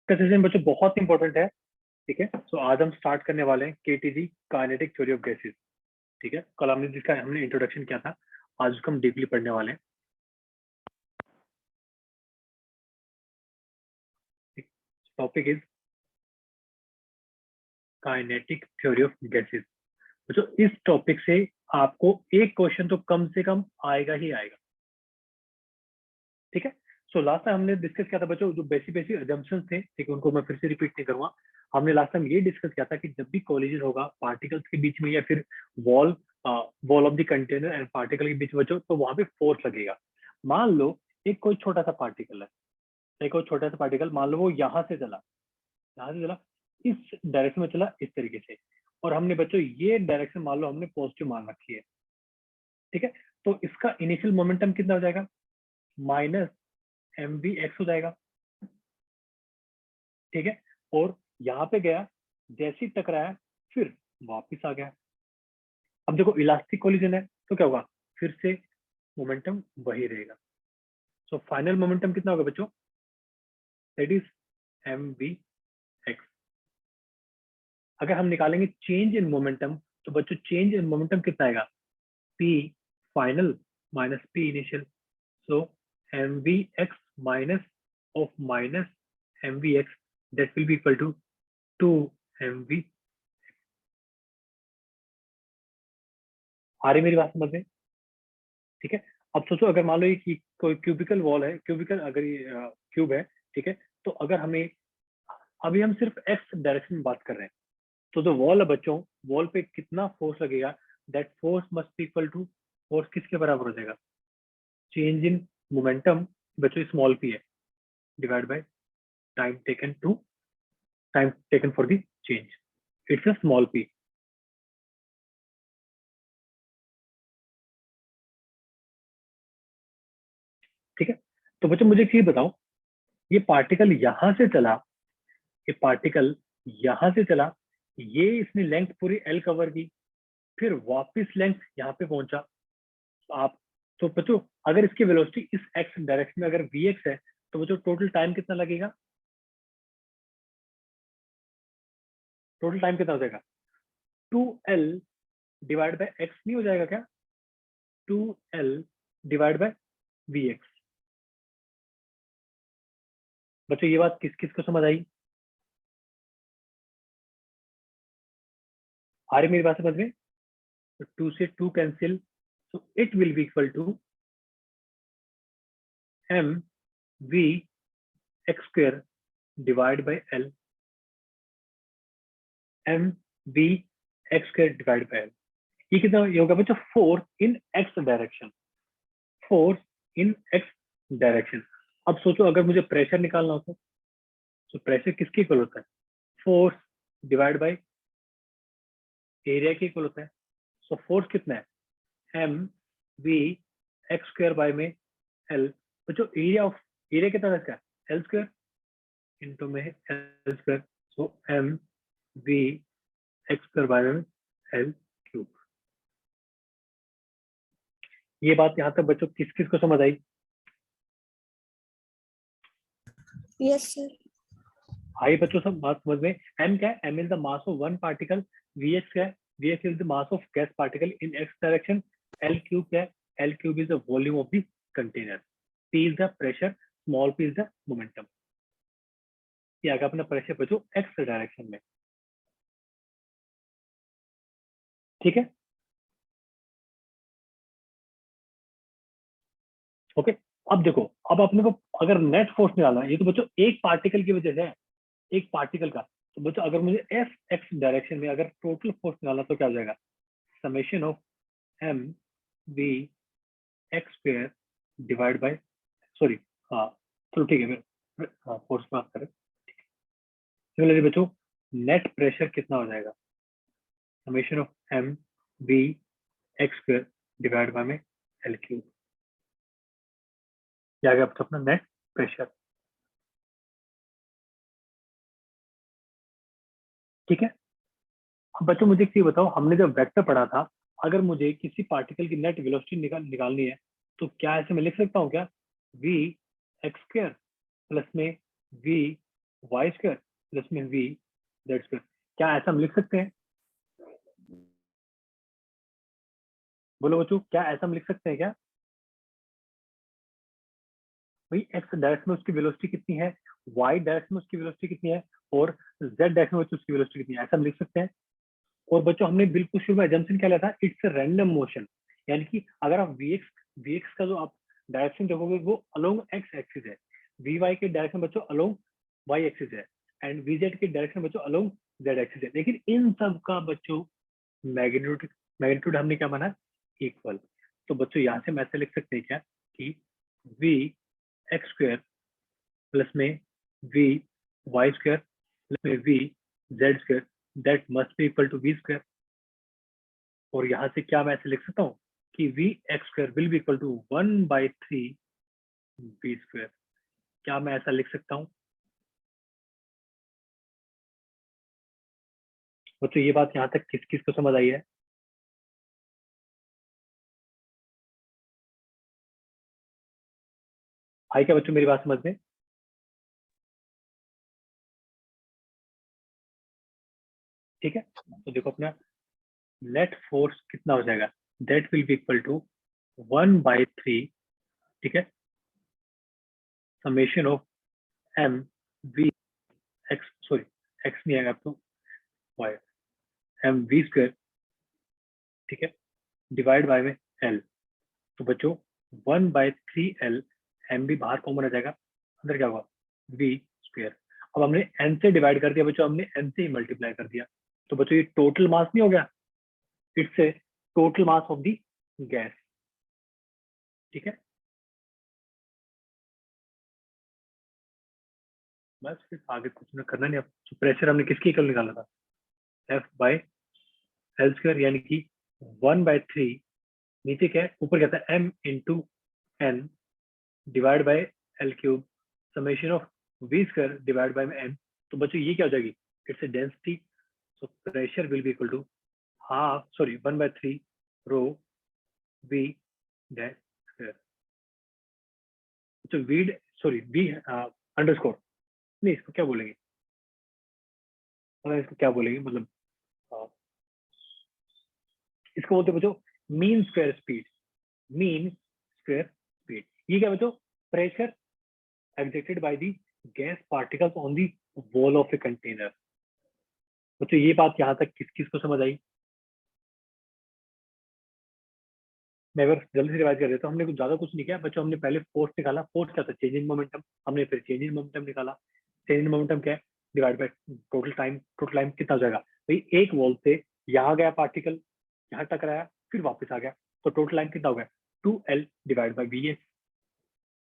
का सेशन बच्चों बहुत इंपॉर्टेंट है। ठीक है, सो आज हम स्टार्ट करने वाले हैं KTG, kinetic theory of gases. ठीक है, कल हमने इंट्रोडक्शन किया था, आज उसको हम डीपली पढ़ने वाले हैं। Topic is kinetic theory of gases. बच्चों इस टॉपिक से आपको एक क्वेश्चन तो कम से कम आएगा ही आएगा। ठीक है, सो लास्ट टाइम हमने डिस्कस किया था बच्चों, जो बेसिक बेसिक अजम्पशंस थे, ठीक है, उनको मैं फिर से रिपीट नहीं करूंगा। हमने लास्ट टाइम ये डिस्कस किया था कि जब भी कोलिजन होगा पार्टिकल्स के बीच में या फिर wall wall of the container and particle के बीच में बच्चों, तो वहां पे फोर्स लगेगा। मान लो एक कोई छोटा सा पार्टिकल है, एक कोई छोटा सा पार्टिकल, मान लो वो यहाँ से चला, इस डायरेक्शन में चला, इस तरीके से, और हमने बच्चों ये डायरेक्शन मान लो हमने पॉजिटिव मान रखी है। ठीक है, तो इसका इनिशियल मोमेंटम कितना हो जाएगा? माइनस mvx हो जाएगा। ठीक है, और यहाँ पे गया, जैसे ही टकराया फिर वापिस आ गया। अब देखो इलास्टिक कोलिजन है तो क्या होगा, फिर से मोमेंटम वही रहेगा। सो फाइनल मोमेंटम कितना होगा बच्चों? That is mvx। अगर हम निकालेंगे चेंज इन मोमेंटम, तो बच्चों चेंज इन मोमेंटम कितना आएगा? p final minus p initial. So mvx minus of minus mvx, that will be equal to 2mv। आ रही मेरी बात समझ में? ठीक है, अब सोचो अगर मान लो ये कोई क्यूबिकल वॉल है, क्यूबिकल अगर ये क्यूब है, ठीक है, तो अगर हमें अभी हम सिर्फ एक्स डायरेक्शन में बात कर रहे हैं, तो जो वॉल है बच्चों, वॉल पे कितना फोर्स लगेगा? That force must be equal to, force किसके बराबर हो जाएगा? चेंज इन मोमेंटम बच्चों स्मॉल पी है, divide by time taken for the change, it's a small P. ठीक है, तो बच्चों मुझे एक चीज बताओ, ये पार्टिकल यहां से चला, ये पार्टिकल यहां से चला, ये इसने लेंथ पूरी एल कवर की, फिर वापस लेंथ यहाँ पे पहुंचा। तो आप, तो बच्चों अगर इसकी वेलोसिटी इस एक्स डायरेक्शन में अगर वी एक्स है, तो बच्चों टोटल टाइम कितना लगेगा? टोटल टाइम कितना हो जाएगा? 2l डिवाइड बाय एक्स नहीं हो जाएगा क्या? 2l divide by we x. बच्चों ये बात किस किस को समझ आई? आ रही मेरी बात समझ में? तो 2 से 2 cancel, so it will be equal to mv x square divided by l, mv x square divided by l। ये कितना ये होगा बच्चों? Force in X direction, force in X direction. अब सोचो अगर मुझे प्रेशर निकालना होता, तो प्रेशर किसके इक्वल होता है? फोर्स डिवाइड बाय एरिया के इक्वल होता है। सो फोर्स कितना है? M V X square by में एल। बच्चों एरिया कितना है इसका? एल स्क्वायर इंटू में L square, so M V X square by में एल क्यूब। ये बात यहाँ तक बच्चों किस किस को समझ आई? Yes sir. आई बच्चों सब बात समझ में? एम क्या है? M is the mass of one particle. V X क्या है? V X is the mass of gas particle in X direction. L cube क्या है? L cube is the volume of the container. P is the pressure, small P is the momentum. ये आगे अपना pressure बच्चों x direction में। ठीक है, okay. अब देखो, अब अपने को अगर नेट फोर्स निकालना है, ये तो बच्चों एक पार्टिकल की वजह से है, एक पार्टिकल का। तो बच्चों अगर मुझे एफ एक्स डायरेक्शन में अगर टोटल फोर्स निकालना, तो क्या हो जाएगा? Summation of M V X square divide by, sorry, हाँ चलो ठीक है, हाँ फोर्स बात करें। सिमिलरली बच्चों नेट प्रेशर कितना हो जाएगा? Summation of M V X square divide by में एल क्यूब। क्या आ गया अपना नेट प्रेशर? ठीक है, अब बच्चों मुझे एक चीज बताओ, हमने जब वेक्टर पढ़ा था, अगर मुझे किसी पार्टिकल की नेट वेलोसिटी निकालनी है, तो क्या ऐसे मैं लिख सकता हूँ क्या? वी एक्स स्क्वायर प्लस में वी वाई स्क्वायर प्लस में वी जेड स्क्वायर। क्या ऐसा हम लिख सकते हैं? बोलो बच्चों, क्या ऐसा हम लिख सकते हैं क्या? भाई एक्स डायरेक्शन में उसकी वेलोसिटी कितनी है, वाई डायरेक्शन में उसकी वेलोसिटी कितनी है, और जेड डायरेक्शन में उसकी वेलोसिटी कितनी है, ऐसा हम लिख सकते हैं। और बच्चों हमने बिल्कुल शुरू में एजम्पशन क्या लिया था, इट्स अ रैंडम मोशन। यानी कि अगर आप वीएक्स का जो आप डायरेक्शन देखोगे वो अलोंग एक्स एक्सिस है, वी वाई के डायरेक्शन बच्चों अलोंग वाई एक्सिस है, एंड वी जेड के डायरेक्शन बच्चों अलोंग जेड एक्सिस है। लेकिन इन सब का बच्चों मैग्नीट्यूड मैग्नीट्यूड हमने क्या माना, इक्वल। तो बच्चों यहाँ से हम ऐसे लिख सकते हैं क्या कि वी एक्स स्क्वायर प्लस में वी वाई स्क्वायर प्लस में V Z square that must be equal to V square. और यहाँ से क्या मैं ऐसे लिख सकता हूँ कि V X square will be equal to 1/3 V square. क्या मैं ऐसा लिख सकता हूँ बच्चों? ये बात यहाँ तक किस किस को समझ आई है? आई क्या बच्चों मेरी बात समझ में? ठीक है, तो देखो अपना नेट फोर्स कितना हो जाएगा, that will be equal to 1/3, ठीक है, summation of M V X, sorry X नहीं आएगा तो वाई, एम वी स्क्वायर, ठीक है, डिवाइड बाय में एल। तो बच्चों 1/3 एल, एम भी बाहर कॉमन आ जाएगा, अंदर क्या होगा वी स्क्वायर। अब हमने एन से डिवाइड कर दिया बच्चों, हमने एन से ही मल्टीप्लाई कर दिया, तो बच्चों ये टोटल मास नहीं हो गया, it's a total mass of the gas. ठीक है, बस फिर आगे कुछ ना करना नहीं। अब प्रेशर हमने किसके इक्वल निकाला था, एफ बाई एल स्क्वायर, यानी कि 1/3, नीचे क्या है ऊपर क्या था M into N divide by L cube summation of V square divide by M. तो बच्चों ये क्या हो जाएगी, it's a density, so pressure will be equal to half, sorry 1/3 rho V dash square. तो वी, सॉरी वी अंडरस्कोर, नहीं इसको क्या बोलेंगे, मतलब इसको क्या बोलेंगे, मतलब इसको बोलते बच्चों mean square speed, mean square speed. ये क्या बच्चों, pressure exerted by the gas particles on the wall of a container। बच्चों ये बात यहाँ तक किस किस को समझ आई? मैं अगर जल्दी से रिवाइज कर देता हूँ, हमने कुछ ज्यादा कुछ नहीं किया बच्चों। हमने पहले फोर्स निकाला, फोर्स क्या था चेंज इन मोमेंटम, हमने फिर चेंज इन मोमेंटम निकाला, चेंज इन मोमेंटम क्या है divide by total time, total time कितना हो जाएगा भाई, एक वॉल से यहाँ गया पार्टिकल, यहाँ टकराया फिर वापस आ गया, तो टोटल टाइम कितना हो गया 2L divide by V S.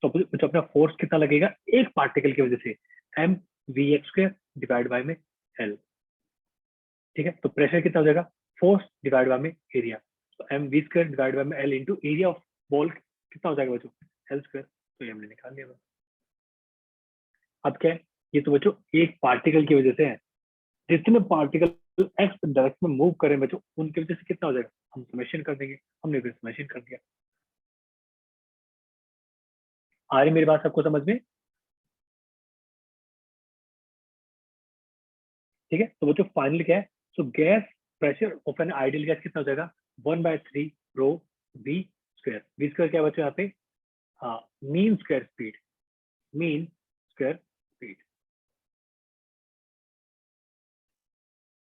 तो बच्चों अपना फोर्स कितना लगेगा एक पार्टिकल की वजह से, M V X square divide by में एल। ठीक है, तो प्रेशर कितना हो जाएगा, फोर्स डिवाइड बाय में एरिया, तो M V square divide by में L into area of ball कितना हो जाएगा बच्चों, एल स्क्वायर। तो ये हमने निकाल लिया। अब क्या है, ये तो बच्चों एक पार्टिकल की वजह से है, जितने पार्टिकल एक्स डायरेक्शन में मूव करें बच्चों उनकी वजह से कितना हो जाएगा, हम समेशन कर देंगे, हमने फिर समेशन कर दिया। आ रही मेरी बात सबको समझ में? ठीक है, तो बच्चों फाइनल क्या है, सो gas pressure of an ideal gas कितना हो जाएगा 1/3 rho we square. We square क्या है बच्चों यहाँ पे, हाँ mean square speed, mean square speed.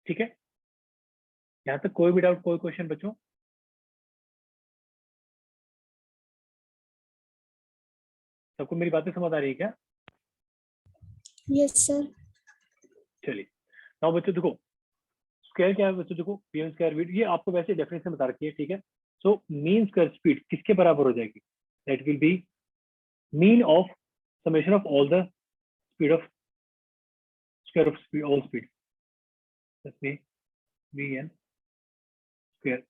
ठीक है, यहाँ तक कोई भी डाउट, कोई क्वेश्चन बच्चों? सबको मेरी बातें समझ आ रही है क्या? Yes, sir. चलिए, नाउ बच्चों देखो स्क्वायर क्या है बच्चों, देखो पी स्क्वायर वी, ये आपको वैसे डेफिनेशन बता रखी है। ठीक है, सो मीन स्क्वायर स्पीड किसके बराबर हो जाएगी, that will be mean of summation of all the speed of square of speed all speed, that mean V N square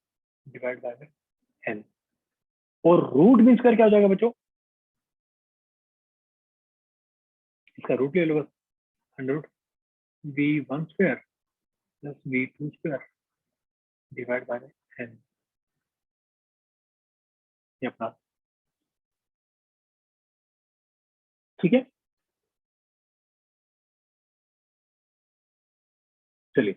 divide by N. और रूट मीन स्क्वायर क्या हो जाएगा बच्चों, इसका रूट ले लो बस, under V one square plus V two square divide by N. ये अपना ठीक है। चलिए,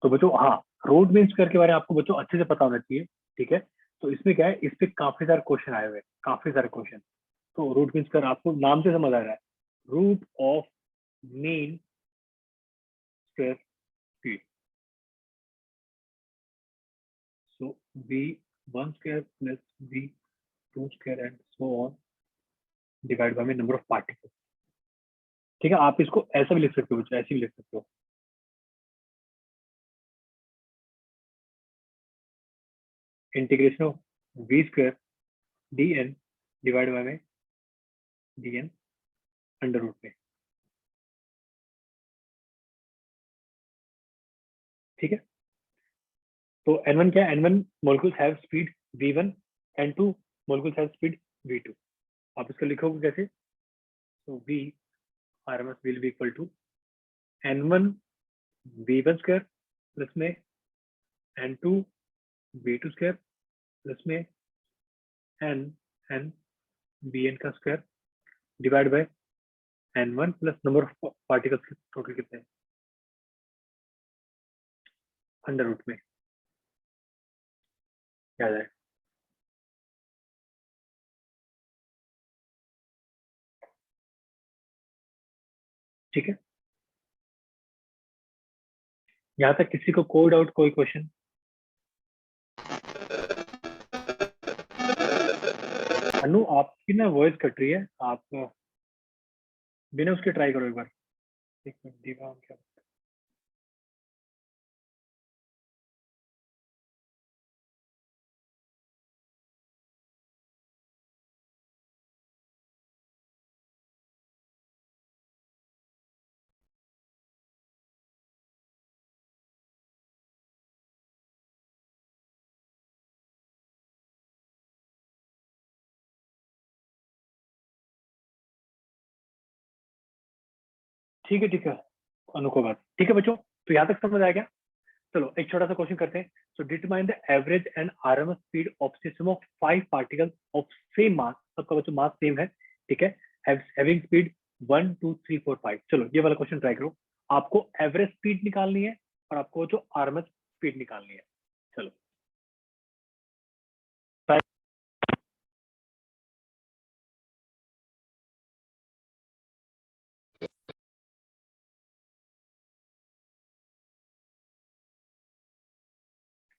तो बच्चों हाँ, रूट मीन स्क्वायर के बारे में आपको बच्चों अच्छे से पता होना चाहिए, ठीक है। तो इसमें क्या है, इस पे काफी सारे क्वेश्चन आए हुए हैं, काफी सारे क्वेश्चन। तो रूट मीन स्क्वायर आपको नाम से समझ आ रहा है, root of mean square speed. So v1 square plus v2 square and so on divide by number of particles. ठीक है, आप इसको ऐसा भी लिख सकते हो बच्चों, ऐसे भी लिख सकते हो, integration of v square dn divide by dn under root में। ठीक है, तो n1 क्या है, n1 molecules have speed v1, n2 molecules have speed v2। आप इसको लिखोगे कैसे, तो v RMS will be equal to n1 v1 square plus में n2 v2 स्क्वायर प्लस में n bn का square divide bye n1 plus number of particles total कितने हैं, अंडर रूट में क्या जाए। ठीक है, यहाँ तक किसी को कोई डाउट, कोई क्वेश्चन? अनु आपकी ना वॉइस कट रही है, आप बिना उसके ट्राई करो एक बार। एक मिनट, दीवार क्या, ठीक है ठीक है, अनु को बात, ठीक है बच्चों, तो यहाँ तक समझ आया क्या? चलो एक छोटा सा क्वेश्चन करते हैं। So determine the average and RMS speed of system of 5 particles of same mass, सबका बच्चों मास सेम है, ठीक है, हैविंग स्पीड 1 2 3 4 5। चलो ये वाला क्वेश्चन ट्राई करो, आपको एवरेज स्पीड निकालनी है और आपको जो आरएमएस स्पीड निकालनी है। चलो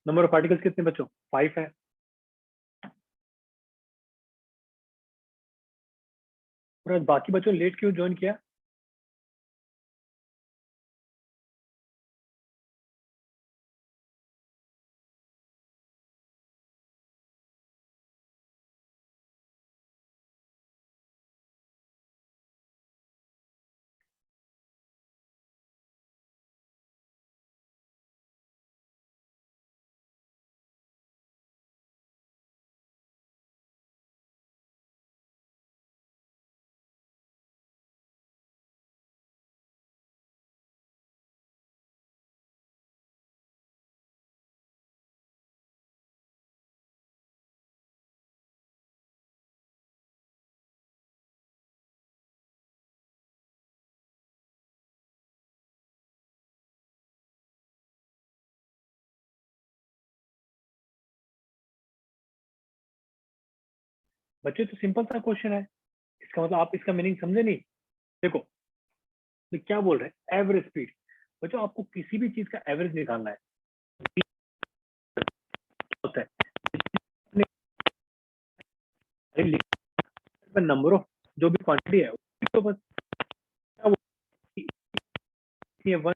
नंबर ऑफ पार्टिकल्स कितने बच्चों, 5 है। और बाकी बच्चों लेट क्यों ज्वाइन किया? बच्चों तो सिंपल सा क्वेश्चन है, इसका मतलब आप इसका मीनिंग समझे नहीं। देखो तो क्या बोल रहे हैं, एवरेज स्पीड। बच्चों आपको किसी भी चीज का एवरेज निकालना है, होता है नंबर ऑफ जो भी क्वांटिटी है, तो बस क्या ये वन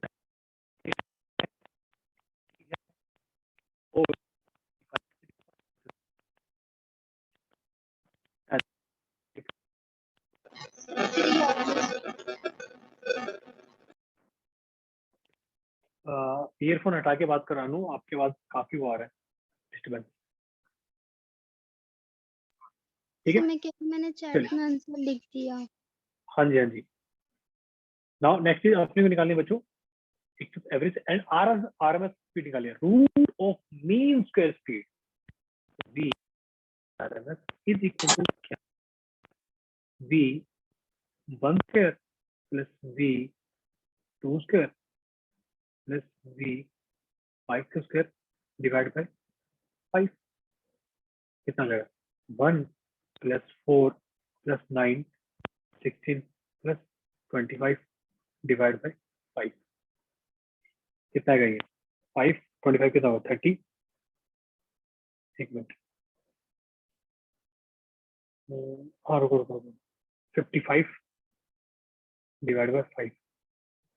ईयरफोन हटा के बात कर रहा हूँ, आपके आवाज काफी वो आ रहा है, डिस्टर्बेंस। ठीक है, मैंने चैट चलिए, में आंसर लिख दिया। हाँ जी हाँ जी। नाउ नेक्स्ट चीज अपने को निकालनी है बच्चों, एक तो एवरेज एंड आरएमएस स्पीड निकालिए, root of mean square speed v RMS is equal to क्या, v 1 square plus v 2 square plus v 5 का स्क्वायर डिवाइड बाय 5 कितना आ जाएगा 1 plus 4 plus 9 16 plus 25 divide by 5 कितना आएगा ये 5 25 कितना होगा 30 एक मिनट हाँ रुको रुको रुको 55 डिवाइड बाय 5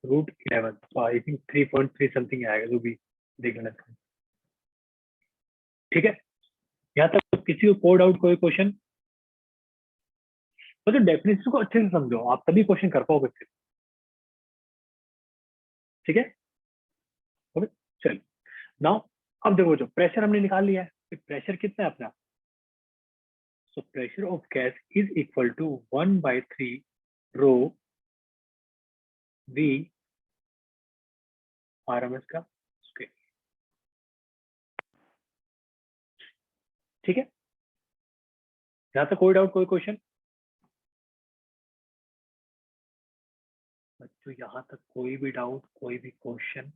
रूट 11 तो आई थिंक 3.3 समथिंग आएगा जो भी देख लेना ठीक है। यहाँ तक किसी को कोड आउट कोई क्वेश्चन तो डेफिनेशन को अच्छे से समझो आप तभी क्वेश्चन कर पाओगे फिर ठीक है ओके चलिए नाउ अब देखो जो प्रेशर हमने निकाल लिया है प्रेशर कितना है अपना so pressure of gas is equal to 1/3 rho v RMS का स्क्वायर ठीक है यहाँ तक कोई डाउट कोई क्वेश्चन बच्चों यहाँ तक कोई भी डाउट कोई भी क्वेश्चन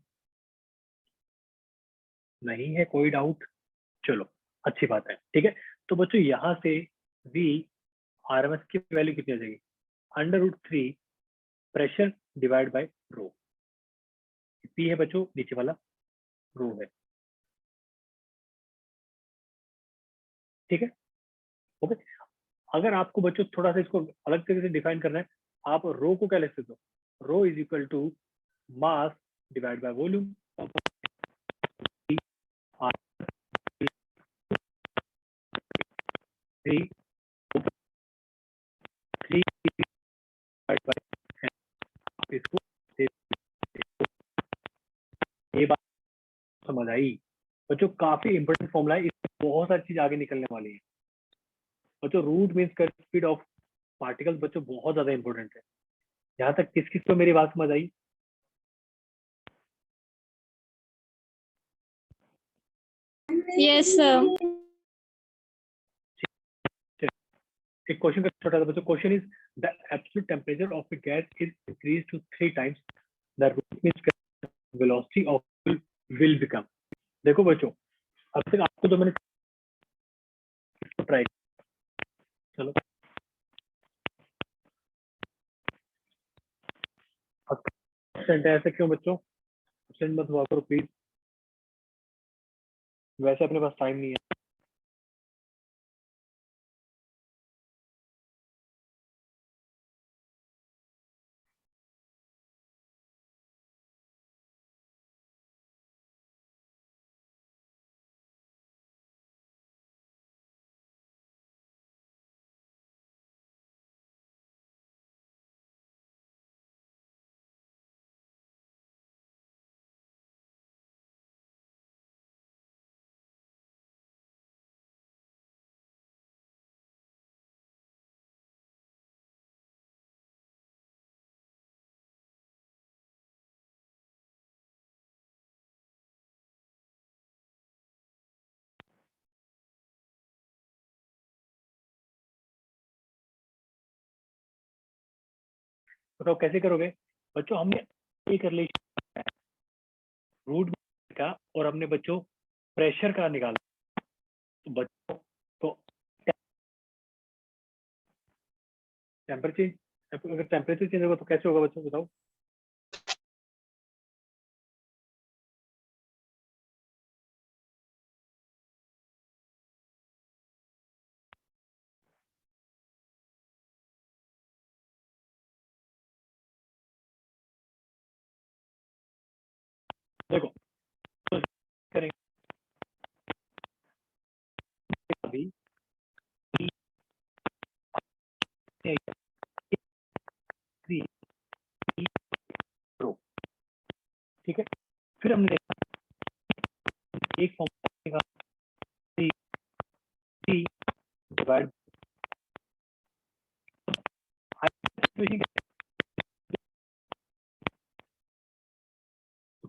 नहीं है कोई डाउट चलो अच्छी बात है ठीक है तो बच्चों यहाँ से v RMS की वैल्यू कितनी आ जाएगी √3 pressure divide by rho P है बच्चों नीचे वाला रो है ठीक है ओके अगर आपको बच्चों थोड़ा सा इसको अलग तरीके से डिफाइन करना है आप रो को क्या लिख सकते हो rho is equal to mass divide by volume इसको ये बात समझ आई बच्चों काफी इंपॉर्टेंट फॉर्मूला है इसमें बहुत सारी चीज आगे निकलने वाली है बच्चों रूट मीन्स कर स्पीड ऑफ पार्टिकल्स बच्चों बहुत ज्यादा इंपॉर्टेंट है यहाँ तक किस किस को मेरी बात समझ आई Yes, sir. एक क्वेश्चन का छोटा सा बच्चों question is the absolute temperature of a gas is increase to 3 times the root means velocity of will become देखो बच्चों अब तक आपको तो मैंने ट्राई चलो ऐसे क्यों बच्चों मत हुआ करो प्लीज वैसे अपने पास टाइम नहीं है बताओ कैसे करोगे बच्चों हमने एक रिलेशन रूट का और हमने बच्चों प्रेशर का निकाला तो बच्चों तो टेम्परेचर अगर टेम्परेचर चेंज होगा तो कैसे होगा बच्चों बताओ देखो तो करेंगे अभी ठीक है फिर हमने एक formula divide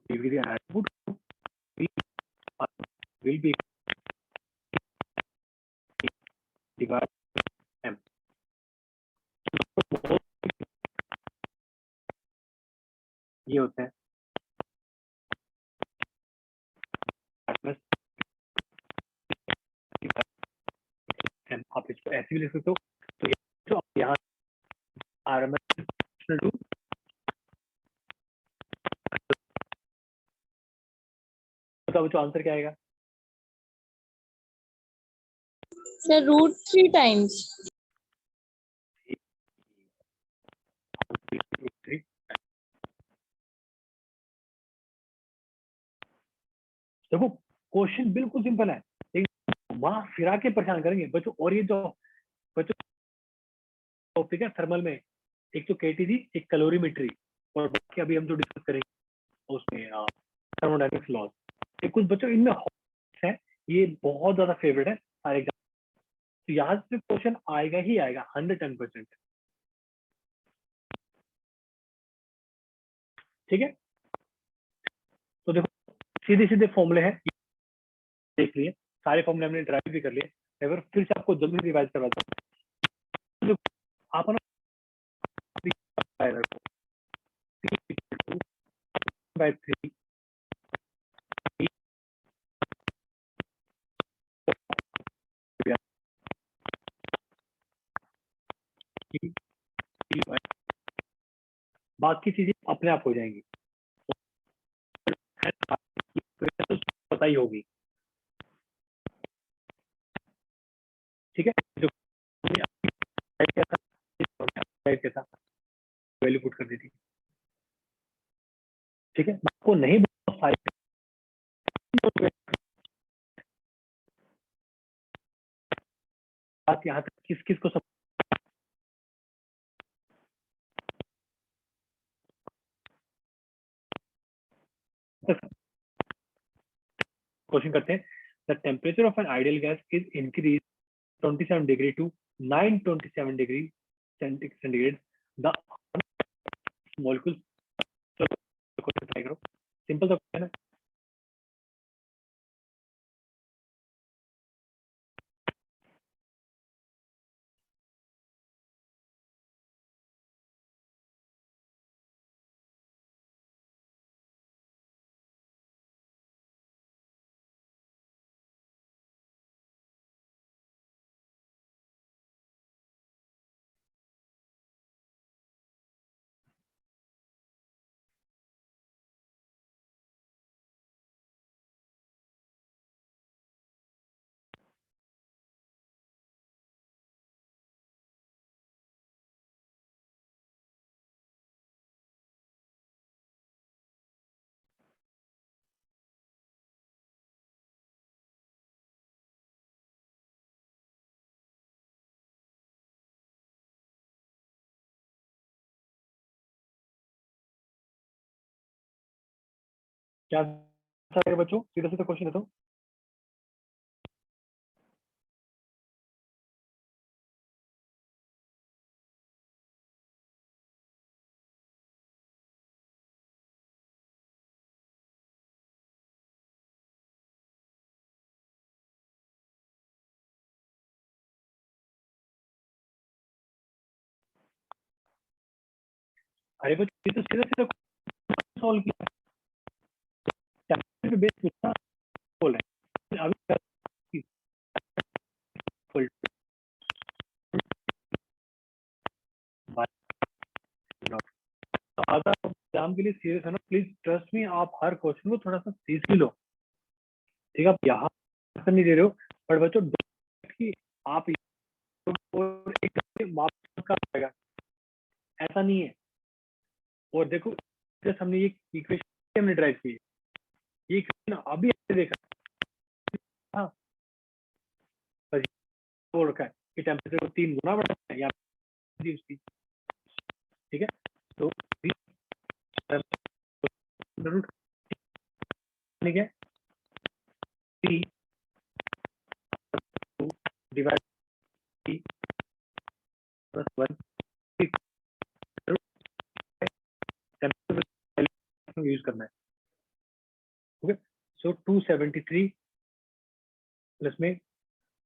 output will be divided m ये होते हैं प्लस आप इसको ऐसे भी लिख सकते हो। तो जो यहाँ RMS टू बताओ बच्चों आंसर क्या आएगा? Sir, √3 times. देखो क्वेश्चन बिल्कुल सिंपल है, लेकिन वहां फिरा के परेशान करेंगे बच्चों। और ये जो बच्चों टॉपिक है थर्मल में, एक तो केटी थी, एक कैलोरीमेट्री, और बाकी अभी हम जो डिस्कस करेंगे उसमें थर्मोडायनेमिक्स लॉज। ये कुछ बच्चों इनमें है, ये बहुत ज्यादा फेवरेट है सारे एग्जाम। तो यहाँ से क्वेश्चन आएगा ही आएगा 110%। ठीक है, तो देखो सीधे सीधे फॉर्मूले हैं, देख लिए सारे फॉर्मूले हमने ड्राइव भी कर लिए। अगर फिर से आपको जल्दी रिवाइज करवाता हूँ, आप ना बाय 3 बाकी चीजें अपने आप हो जाएंगी, पता ही होगी। ठीक है, जो कैसा वैल्यू पुट कर दी थी। ठीक है, आपको नहीं बात यहाँ तक किस किस को क्वेश्चन करते हैं। The temperature of an ideal gas is increase 27 degree to 927 degree centigrade. The molecule simple सा क्वेश्चन है। क्या आंसर है बच्चों? सीधा सीधा क्वेश्चन है तो अरे बच्चों ये तो सीधा सीधा सॉल्व किया पे बेस कितना बोल रहे हैं अभी तो अगर आप एग्जाम के लिए सीरियस है ना, प्लीज ट्रस्ट मी, आप हर क्वेश्चन को थोड़ा सा सीरियस लो। ठीक है, आप यहाँ आंसर नहीं दे रहे हो, पर बच्चों कि आप एक मार्क्स का आएगा ऐसा नहीं है। और देखो जैसे हमने ये इक्वेशन हमने ड्राइव की, ये इक्वेशन अभी ऐसे देखा, हाँ बस बोल रखा है कि टेम्परेचर को 3 गुना बढ़ाना है या उसकी। ठीक है, तो रूट ठीक है, 3 डिवाइड 3 प्लस 1 यूज करना है। ओके, सो 273 प्लस में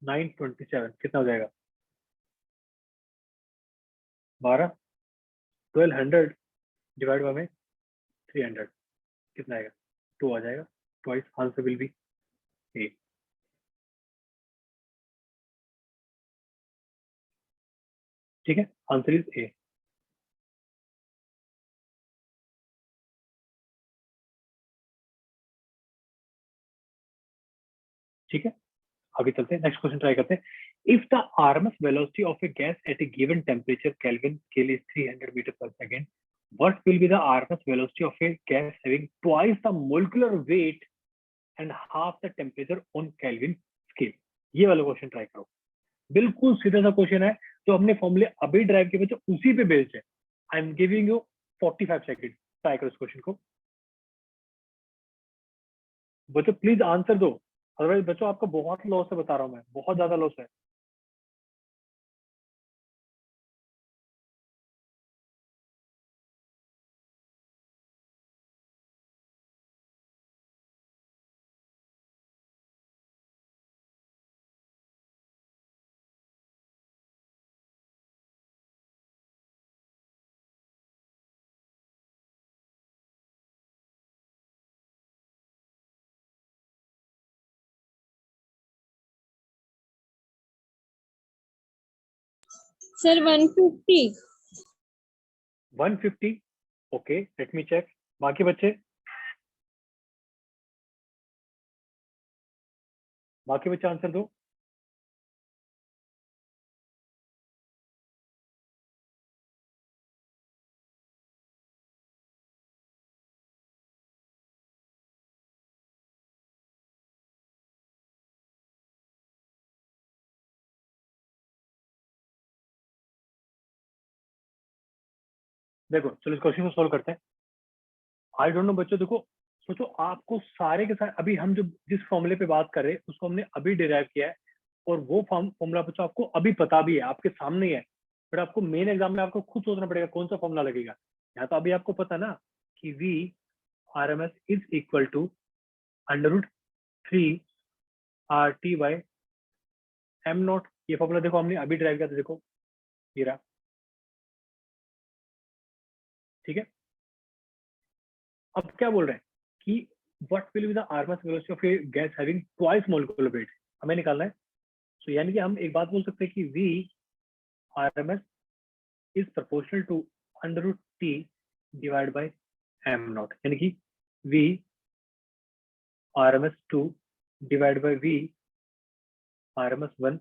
927 कितना हो जाएगा? 12 1200 डिवाइड बाय में 300 कितना आएगा 2 आ जाएगा ट्वाइस आंसर विल बी ए ठीक है आंसर इज ए ठीक है आगे चलते हैं नेक्स्ट क्वेश्चन ट्राई करते हैं if the RMS velocity of a gas at a given temperature Kelvin scale is 300 meter per second what will be the RMS velocity of a gas having twice the molecular weight and half the temperature on Kelvin scale ये वाला question try करो बिल्कुल सीधा सा question है जो हमने फॉर्मूले अभी ड्राइव किए बच्चों उसी पे बेस्ड है I am giving you 45 second try करो इस क्वेश्चन को बच्चों प्लीज आंसर दो अदरवाइज बच्चों आपका बहुत लॉस है बता रहा हूं मैं बहुत ज्यादा लॉस है Sir, 150. 150 okay let me check बाकी बच्चे आंसर दो देखो चलो इस क्वेश्चन को सॉल्व करते हैं आई डोंट नो बच्चों देखो सोचो आपको सारे के सारे अभी हम जो जिस फॉर्मूले पे बात कर रहे हैं उसको हमने अभी डिराइव किया है और वो फॉर्मूला बच्चों आपको अभी पता भी है आपके सामने ही है बट आपको मेन एग्जाम में आपको खुद सोचना पड़ेगा कौन सा फॉर्मूला लगेगा यहाँ तो अभी आपको पता ना कि V RMS is equal to √3 RT by m0 ये फॉर्मूला देखो हमने अभी ड्राइव किया था देखो ये रहा ठीक है अब क्या बोल रहे हैं कि what will be the RMS velocity of A gas having twice molecular weight हमें निकालना है सो यानी कि हम एक बात बोल सकते हैं कि V RMS is proportional to √T divide by m0 यानी कि V RMS2 divide by V RMS1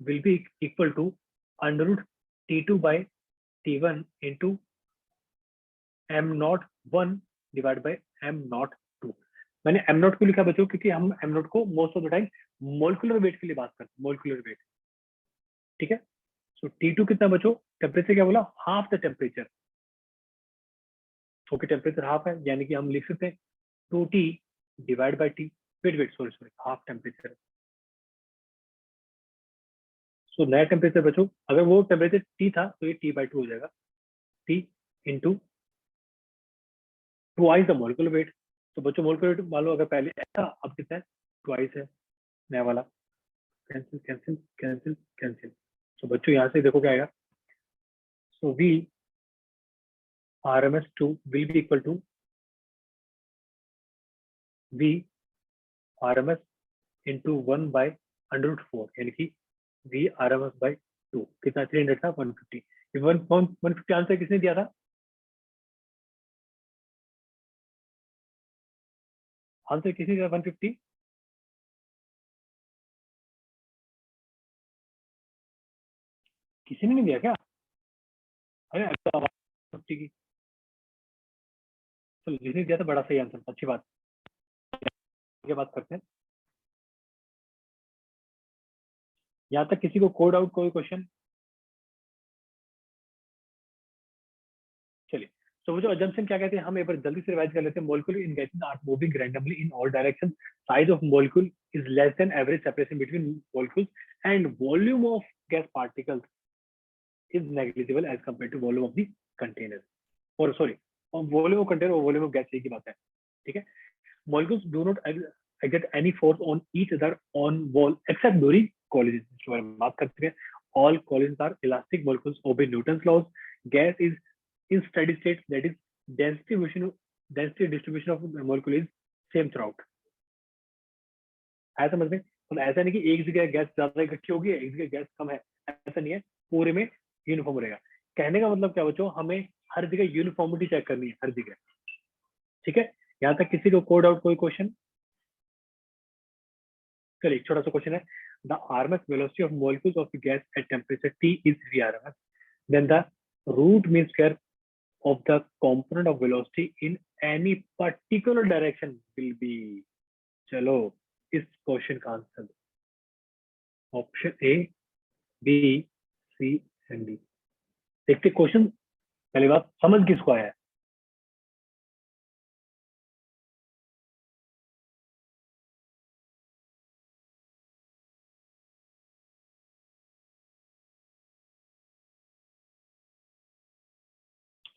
will be equal to √T2 by T1 into m01 divide by m02 मैंने m0 को लिखा बच्चों क्योंकि हम m0 को most of the time molecular weight के लिए बात करते हैं मोलिकुलर वेट ठीक है सो T2 कितना बच्चों टेम्परेचर क्या बोला half the temperature okay temperature half है यानी कि हम लिख सकते हैं 2T divide by T wait sorry half temperature so नया टेम्परेचर बच्चों अगर वो टेम्परेचर T था तो ये T/2 हो जाएगा T into twice the molecular weight तो बच्चों मोलिकुलर वेट मान लो अगर पहले ऐसा अब कितना है ट्वाइस है नया वाला कैंसिल कैंसिल कैंसिल कैंसिल तो बच्चों यहाँ से देखो क्या आएगा so V RMS2 will be equal to V RMS into 1 by √4 यानी कि V RMS बाय 2 कितना 300 था 150 ये 150 आंसर किसने दिया था आंसर किसी का 150 किसी ने नहीं दिया क्या अरे 150 की चलो जिसने दिया था बड़ा सही आंसर अच्छी बात आगे बात करते हैं यहाँ तक किसी को कोड आउट कोई क्वेश्चन चलिए तो वो जो अजम्पशन क्या कहते हैं हम एक बार जल्दी से रिवाइज कर लेते हैं molecule in gases are moving randomly in all directions size of molecule is less than average separation between molecules and volume of gas particles is negligible as compared to volume of the container or sorry volume of container और volume of gas एक ही बात है ठीक है molecules do not exert any force on each other on wall except during collision इसके बारे में बात करते हैं all collisions are elastic molecules obey Newton's laws gas is in steady state that is density distribution density distribution of molecule is same through out. आया समझ में? तो ऐसा नहीं कि एक जगह गैस ज्यादा इकट्ठी होगी, एक जगह गैस कम है, ऐसा नहीं है, पूरे में यूनिफॉर्म रहेगा। कहने का मतलब क्या बच्चों, हमें हर जगह यूनिफॉर्मिटी चेक करनी है, हर जगह। ठीक है, यहाँ तक किसी को कोड आउट कोई क्वेश्चन? चलिए, छोटा सा क्वेश्चन है, the RMS velocity of molecules of gas at temperature T is VRMS, then the root mean square of the component of velocity in any particular direction will be। चलो इस question का answer option A, B, C and D. देखते question, पहली बात समझ किसको आया है?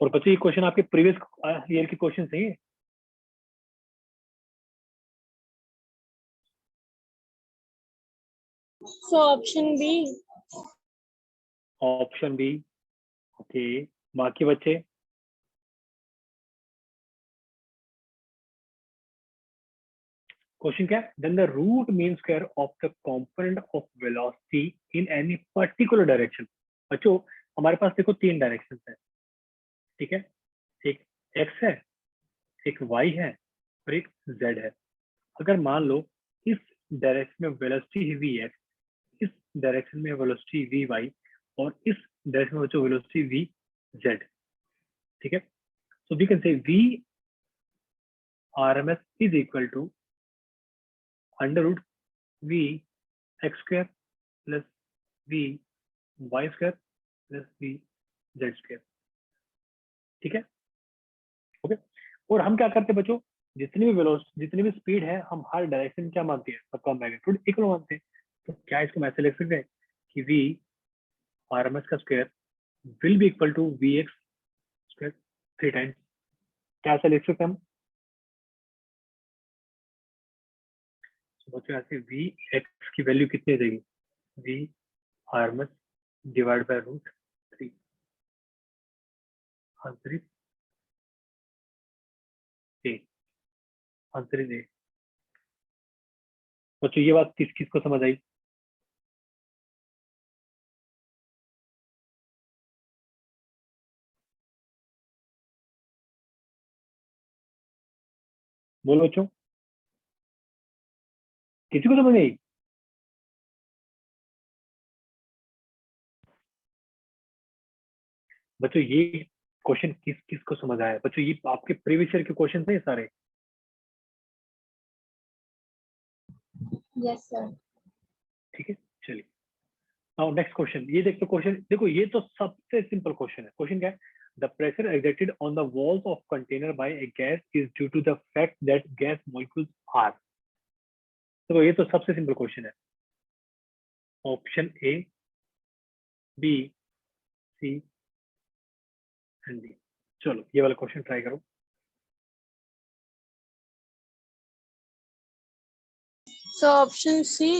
और बच्चों ये क्वेश्चन आपके प्रीवियस ईयर के क्वेश्चन सही है? So option B. Option B, okay. बाकी बच्चे? क्वेश्चन क्या है? Then the root mean square of the component of velocity in any particular direction. बच्चों हमारे पास देखो तीन डायरेक्शन है, ठीक है, एक एक्स है, एक वाई है और एक जेड है। अगर मान लो इस डायरेक्शन में वेलोसिटी वी एक्स, इस डायरेक्शन में वेलोसिटी वी वाई और इस डायरेक्शन में बच्चों वेलोसिटी वी जेड, ठीक है। So we can say V RMS is equal to under root V X square plus V Y square plus V Z square, ठीक है, ओके। और हम क्या करते हैं बच्चों, जितनी भी वेलोसिटी, जितनी भी स्पीड है, हम हर डायरेक्शन में क्या मानते हैं, सबका मैग्नीट्यूड इक्वल मानते हैं। तो क्या इसको ऐसे लिख सकते हैं कि वी RMS का square will be equal to V X square 3 times. क्या ऐसा लिख सकते हैं हम? तो बच्चों ऐसे वी एक्स की वैल्यू कितनी रहेगी, V RMS divide by root 3। Answer is A, answer is A. बच्चों ये बात किस किस को समझ आई? बोलो बच्चों, किसी को समझ आई? बच्चों ये क्वेश्चन किस किस को समझ आया? बच्चों ये आपके प्रीवियस ईयर के क्वेश्चन थे सारे? Yes, sir. ठीक है, चलिए नाउ नेक्स्ट क्वेश्चन। ये देखो क्वेश्चन, देखो ये तो सबसे सिंपल क्वेश्चन है। क्वेश्चन क्या है? The pressure exerted on the walls of container by a gas is due to the fact that gas molecules are। देखो ये तो सबसे सिंपल क्वेश्चन है। Option A, B, C and D. चलो ये वाला क्वेश्चन ट्राई करो। So option C.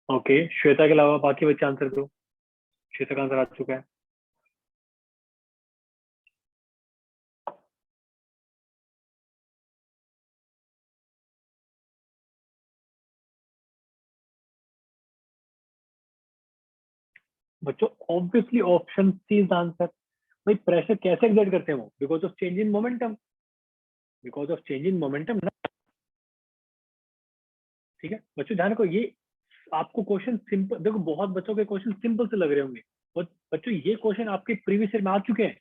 Okay, Shweta के अलावा बाकी बच्चे आंसर दो। श्वेता का आंसर आ चुका है। बच्चों obviously option C is answer. भाई प्रेशर कैसे एक्सर्ट करते हैं वो? Because of change in momentum, because of change in momentum ना। ठीक है बच्चों, ध्यान रखो, ये आपको क्वेश्चन सिंपल, देखो बहुत बच्चों के क्वेश्चन सिंपल से लग रहे होंगे, और बच्चों ये क्वेश्चन आपके प्रीवियस ईयर में आ चुके हैं।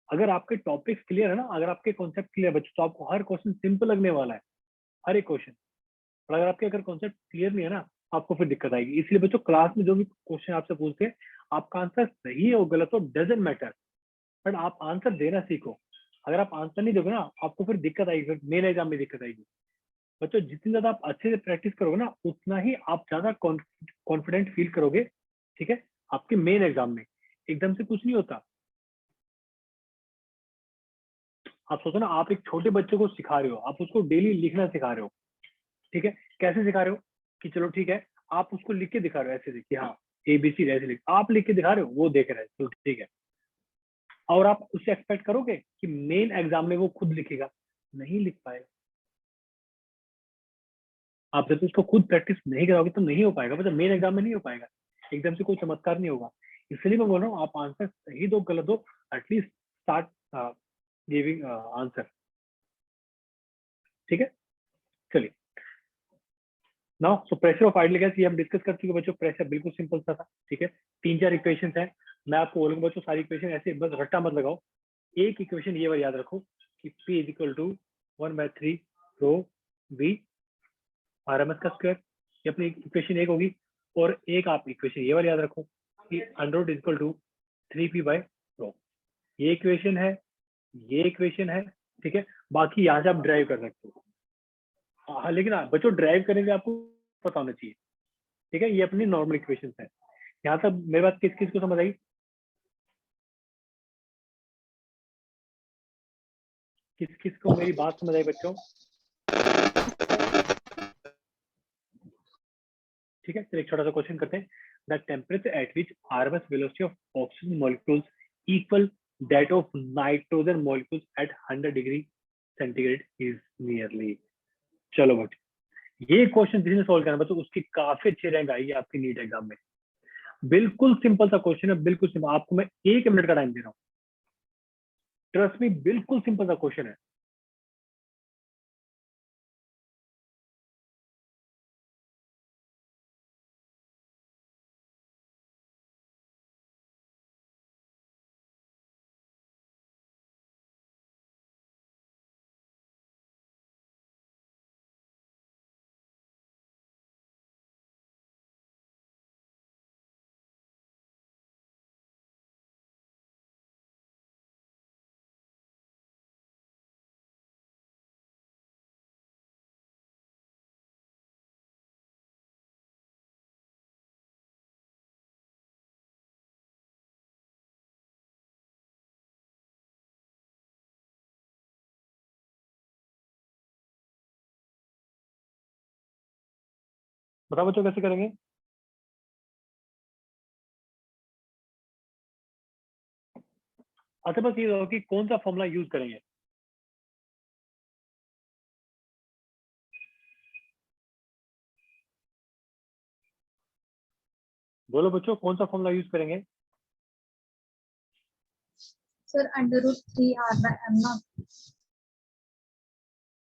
अगर आपके टॉपिक्स क्लियर है ना, अगर आपके कॉन्सेप्ट क्लियर है बच्चों, तो आपको हर क्वेश्चन सिंपल लगने वाला है, हर एक क्वेश्चन। और अगर आपके अगर कॉन्सेप्ट क्लियर नहीं है ना, आपको फिर दिक्कत आएगी। इसलिए बच्चों क्लास में जो भी क्वेश्चन आपसे पूछते हैं, आपका आंसर सही हो गलत हो डजेंट मैटर, बट आप आंसर देना सीखो। अगर आप आंसर नहीं दोगे ना, आपको फिर दिक्कत आएगी, फिर मेन एग्जाम में दिक्कत आएगी। बच्चों जितनी ज्यादा आप अच्छे से प्रैक्टिस करोगे ना, उतना ही आप ज्यादा कॉन्फिडेंट फील करोगे, ठीक है, आपके मेन एग्जाम में। एकदम से कुछ नहीं होता। आप सोचो ना, आप एक छोटे बच्चे को सिखा रहे हो, आप उसको डेली लिखना सिखा रहे हो, ठीक है, कैसे सिखा रहे हो कि चलो ठीक है, आप उसको लिख के दिखा रहे हो ऐसे कि हाँ ABC ऐसे लिख, आप लिख के दिखा रहे हो, वो देख रहा है, तो ठीक है। और आप उससे एक्सपेक्ट करोगे कि मेन एग्जाम में वो खुद लिखेगा? नहीं लिख पाएगा। आप जब उसको खुद प्रैक्टिस नहीं कराओगे तो नहीं हो पाएगा, मतलब मेन एग्जाम में नहीं हो पाएगा, एकदम से कोई चमत्कार नहीं होगा। इसलिए मैं बोल रहा हूँ आप आंसर सही दो गलत दो, एटलीस्ट स्टार्ट गिविंग आंसर। ठीक है, चलिए। Now so pressure of idol gas ये हम डिस्कस कर चुके बच्चों। प्रेशर बिल्कुल सिंपल सा था, ठीक है। 3-4 इक्वेशन है, मैं आपको बोलूंगा बच्चों सारी इक्वेशन ऐसे बस रट्टा मत लगाओ। एक इक्वेशन ये वाला याद रखो कि P is equal to 1/3 rho V RMS का स्क्वायर, ये अपनी इक्वेशन एक होगी। और एक आप इक्वेशन ये वाला याद रखो कि under is equal to 3P by rho. ये इक्वेशन है, ये इक्वेशन है, ठीक है। बाकी यहाँ से आप ड्राइव कर सकते हो। हाँ लेकिन बच्चों ड्राइव करने के आपको पता होना चाहिए, ठीक है। ये अपनी नॉर्मल इक्वेशन है। यहाँ तक मेरी बात किस किस को समझ आई? किस किस को मेरी बात समझ आई बच्चों? ठीक है, चलिए एक छोटा सा क्वेश्चन करते हैं। The temperature at which RMS velocity of oxygen molecules equal that of nitrogen molecules at 100 degree centigrade is nearly. चलो बच्चों ये क्वेश्चन जिसने सॉल्व करना बच्चों उसकी काफी अच्छी रैंक आई है आपकी नीट एग्जाम में। बिल्कुल सिंपल सा क्वेश्चन है, बिल्कुल सिंपल। आपको मैं 1 मिनट का टाइम दे रहा हूँ, ट्रस्ट मी, बिल्कुल सिंपल सा क्वेश्चन है। बताओ बच्चों कैसे करेंगे? अच्छा बस ये बताओ कि कौन सा फॉर्मूला यूज करेंगे? बोलो बच्चों कौन सा फॉर्मूला यूज करेंगे? Sir, under root 3 R by M naught.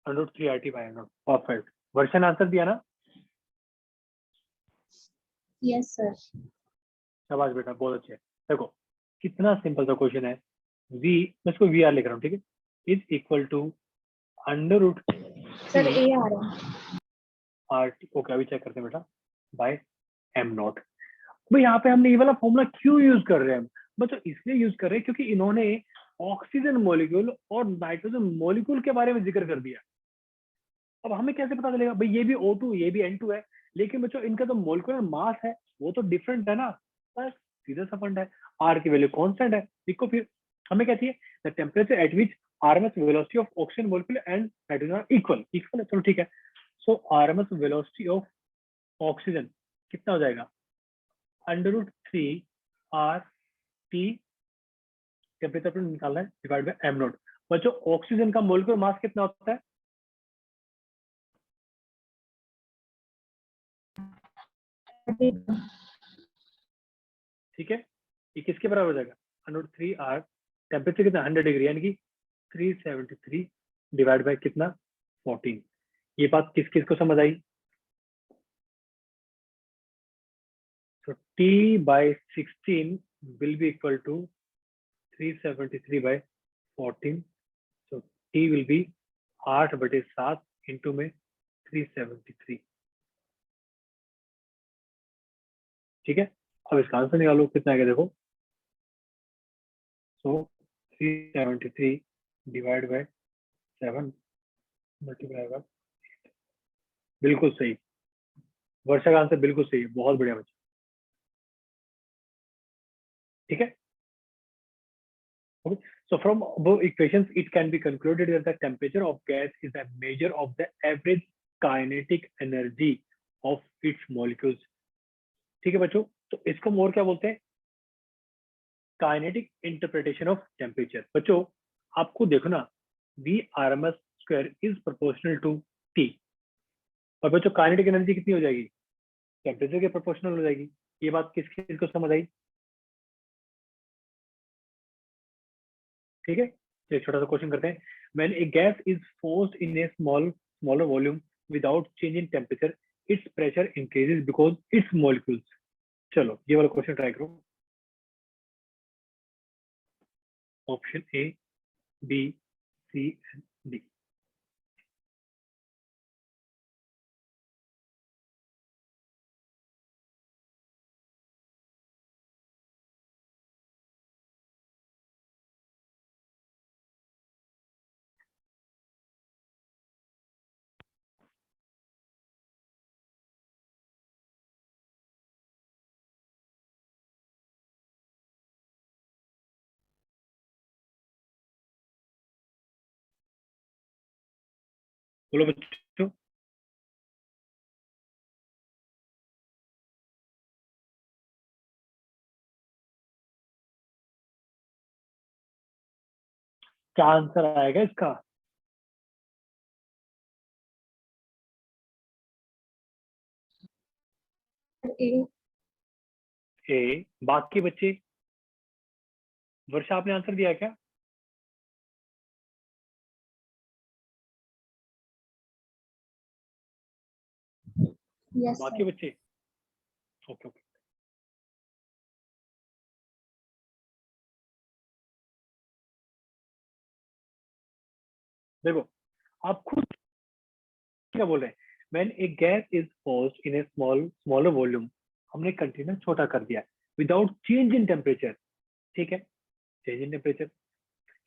√3 RT by naught. Perfect. Varsha ने आंसर दिया ना? Yes, sir. शाबाश बेटा, बहुत अच्छे। देखो कितना सिंपल सा क्वेश्चन है। वी, मैं इसको वी आर लिख रहा हूँ, ठीक है। Is equal to Sir, √3 A आ रहा है. RT, ओके अभी चेक करते हैं बेटा, बाय एम नॉट। भाई यहाँ पे हमने ये वाला फॉर्मूला क्यों यूज कर रहे हैं? बच्चों इसलिए यूज कर रहे हैं क्योंकि इन्होंने ऑक्सीजन मॉलिक्यूल और नाइट्रोजन मॉलिक्यूल के बारे में जिक्र कर दिया। अब हमें कैसे पता चलेगा भाई ये भी O2 ये भी N2 है, लेकिन बच्चों इनका जो मोलिकुलर मास है वो तो डिफरेंट है ना। बस सीधा सा फंड है, आर की वैल्यू कांस्टेंट है। देखो फिर हमें क्या चाहिए? The temperature at which RMS velocity of oxygen molecule and nitrogen are equal. Equal है, चलो ठीक है। So RMS velocity of oxygen कितना हो जाएगा? √3 RT, टेम्परेचर पर निकालना है, डिवाइड बाय एम नॉट। बच्चों ऑक्सीजन का मोलिकुलर मास कितना होता है? ठीक है, ये किसके बराबर हो जाएगा? √3 R, टेम्परेचर कितना? 100 डिग्री, यानी कि 373 डिवाइड बाय कितना? 14। ये बात किस किस को समझ आई? तो T/16 will be equal to 373 by 14. So T will be 8/7 into में 373। ठीक है, अब इसका आंसर निकालो कितना आएगा देखो। सो 373 डिवाइड बाय 7 मल्टीप्लाई बाय, बिल्कुल सही। वर्षा का आंसर बिल्कुल सही है, बहुत बढ़िया बच्चा। ठीक है, okay. So from above equations, it can be concluded that the temperature of gas is a measure of the average kinetic energy of its molecules. ठीक है बच्चों, तो इसको हम और क्या बोलते हैं? Kinetic interpretation of temperature. बच्चों आपको देखो ना, V R M S square is proportional to T, और बच्चों काइनेटिक एनर्जी कितनी हो जाएगी, टेम्परेचर के प्रोपोर्शनल हो जाएगी। ये बात किस किस को समझ आई? ठीक है, तो एक छोटा सा क्वेश्चन करते हैं। When a gas is forced in a smaller volume without change in temperature, its pressure increases because its molecules. चलो ये वाला क्वेश्चन ट्राई करो। Option A, B, C and D. बोलो बच्चों। क्या आंसर आएगा इसका? A. ए। बाकी बच्चे, वर्षा आपने आंसर दिया क्या? Yes, बाकी sir. बच्चे? Okay okay. देखो आप खुद क्या बोल रहे हैं, when a gas is forced in a smaller volume, हमने कंटेनर छोटा कर दिया विदाउट चेंज इन टेम्परेचर। ठीक है, change in temperature,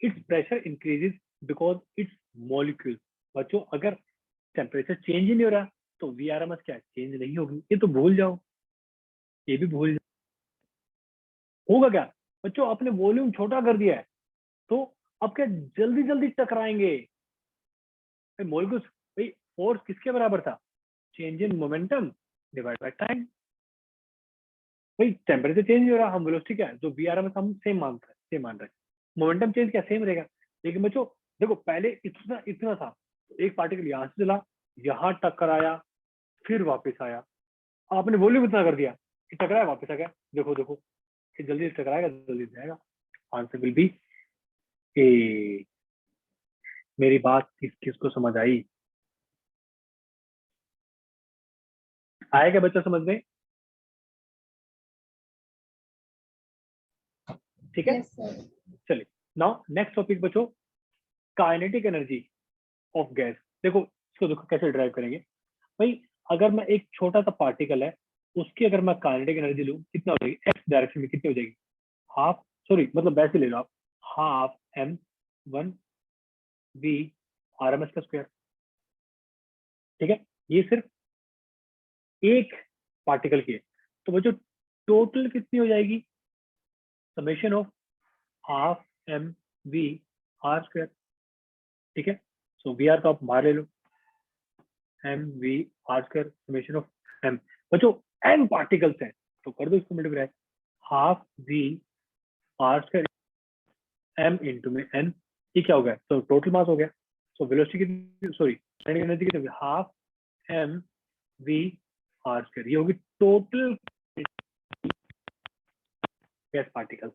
its pressure increases because it's molecule. बच्चों अगर टेम्परेचर चेंज ही नहीं हो रहा तो वी आर एम एस क्या चेंज नहीं होगी, ये तो भूल जाओ, ये भी भूल जाओ। होगा क्या बच्चों, आपने वॉल्यूम छोटा कर दिया है तो अब क्या जल्दी जल्दी टकराएंगे। मॉलिक्यूल्स भाई, फोर्स किसके बराबर था, change in momentum divide by time. भाई टेम्परेचर चेंज नहीं हो रहा, हम वेलोसिटी क्या है जो वी आर एम एस हम सेम मान रहे हैं, मोमेंटम चेंज क्या सेम रहेगा। लेकिन बच्चों देखो पहले इतना इतना था, एक पार्टिकल यहाँ से चला, यहाँ टकराया, फिर वापस आया, आपने वॉल्यूम इतना कर दिया कि टकराया वापस आ गया। देखो देखो कि जल्दी टकराएगा जल्दी जाएगा। आंसर विल बी ए। मेरी बात किस किस को समझ आई? आया क्या बच्चा समझ में? ठीक है, Yes, sir. चलिए नाउ नेक्स्ट टॉपिक बच्चों, काइनेटिक एनर्जी ऑफ गैस। देखो इसको देखो कैसे ड्राइव करेंगे। भाई अगर मैं एक छोटा सा पार्टिकल है, उसकी अगर मैं काइनेटिक एनर्जी लूँ कितना हो जाएगी, एक्स डायरेक्शन में कितनी हो जाएगी, हाफ, सॉरी मतलब वैसे ले लो आप, half M one V R M S का स्क्वायर। ठीक है, ये सिर्फ एक पार्टिकल की है। तो बच्चों टोटल कितनी हो जाएगी, summation of half M V R square. ठीक है, सो वी आर तो आप बाहर ले लो, M V R square summation of M. बच्चों एन पार्टिकल्स हैं तो कर दो इसको multiply, half V R square M into में एन, ये क्या हो गया, तो टोटल मास हो गया। सो वेलोसिटी कितनी, सॉरी काइनेटिक एनर्जी कितनी होगी, half M V R square, ये होगी टोटल गैस पार्टिकल।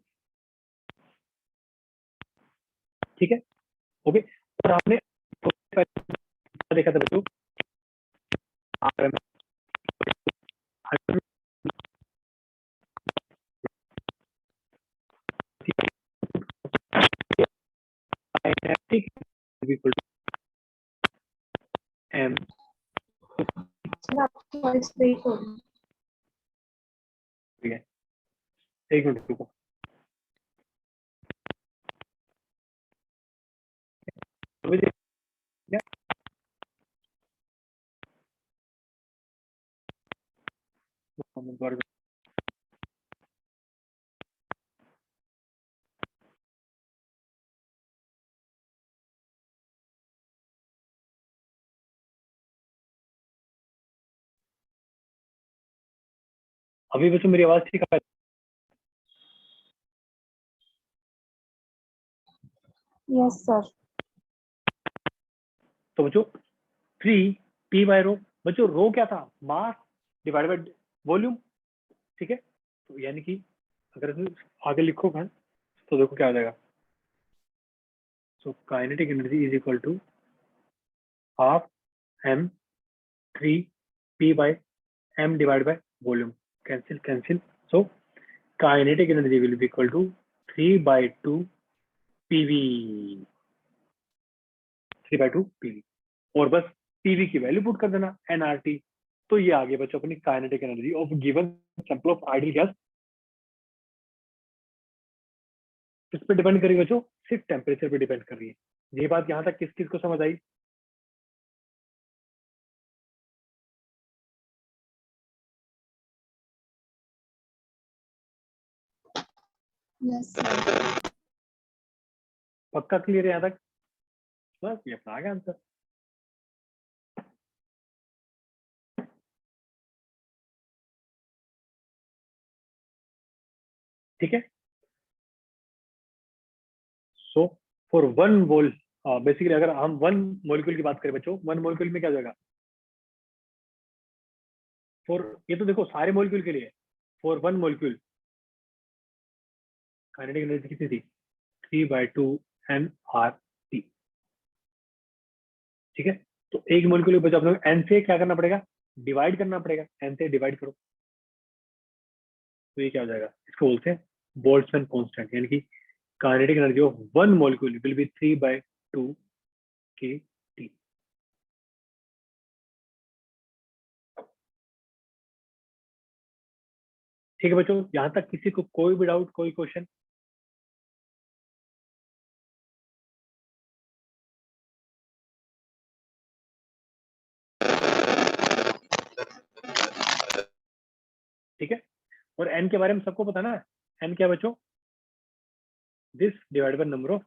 ठीक है, ओके। और आपने देखा था बच्चों, kinetic equal to M. Sir, आपकी voice break हो रही है. ठीक है, एक मिनट रुको। अभी देखिए, अभी बच्चों मेरी आवाज ठीक है? Yes, sir. तो बच्चों 3 p बाय रो, बच्चों रो क्या था, मास डिवाइड बाय वॉल्यूम, ठीक है। तो यानी कि अगर इसमें आगे लिखो है तो देखो क्या आ जाएगा, so kinetic energy is equal to half m 3 p by m divide by volume, cancel cancel, so kinetic energy will be equal to 3/2 pv, 3/2 pv, और बस pv की वैल्यू पुट कर देना nRT। तो ये आ गया बच्चों अपनी kinetic energy of given sample of ideal gas. किस पे डिपेंड करेगी बच्चों, सिर्फ टेम्परेचर पे डिपेंड कर रही है। ये बात यहाँ तक किस चीज को समझ आई? Yes, sir. पक्का क्लियर है यहाँ तक? बस ये अपना आ गया आंसर। ठीक है, so for one mole, basically अगर हम वन मॉलिक्यूल की बात करें बच्चों, वन मॉलिक्यूल में क्या जाएगा, फॉर, ये तो देखो सारे मॉलिक्यूल के लिए, for one molecule kinetic energy कितनी थी, 3/2 nRT। ठीक है, तो एक मॉलिक्यूल बच्चों आप लोग n से क्या करना पड़ेगा, डिवाइड करना पड़ेगा, n से डिवाइड करो तो ये क्या हो जाएगा, इसको बोलते हैं बोल्ट्जमैन कांस्टेंट, यानी कि kinetic energy of one molecule will be 3/2 kT। ठीक है बच्चों, यहाँ तक किसी को कोई भी डाउट, कोई क्वेश्चन? ठीक है, और n के बारे में सबको पता ना, n क्या बच्चों, this divide by number of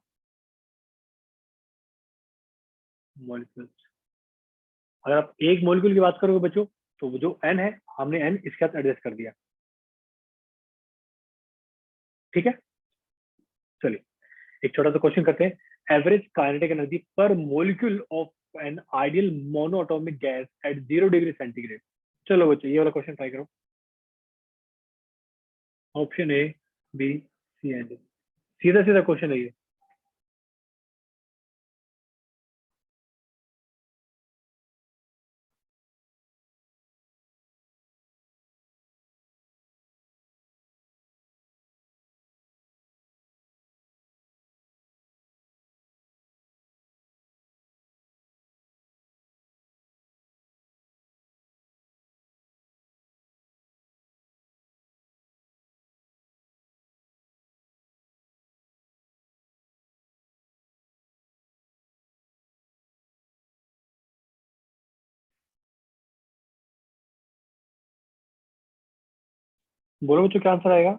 molecules. अगर आप एक मॉलिक्यूल की बात करोगे बच्चों तो वो जो n है, हमने n इसके साथ एडजस्ट कर दिया। ठीक है, चलिए एक छोटा सा क्वेश्चन करते हैं, average kinetic energy per molecule of an ideal monoatomic gas at 0 degree centigrade. चलो बच्चों ये वाला क्वेश्चन ट्राई करो, option A B C and D, सीधा सीधा क्वेश्चन है ये। बोलो बच्चों क्या आंसर आएगा?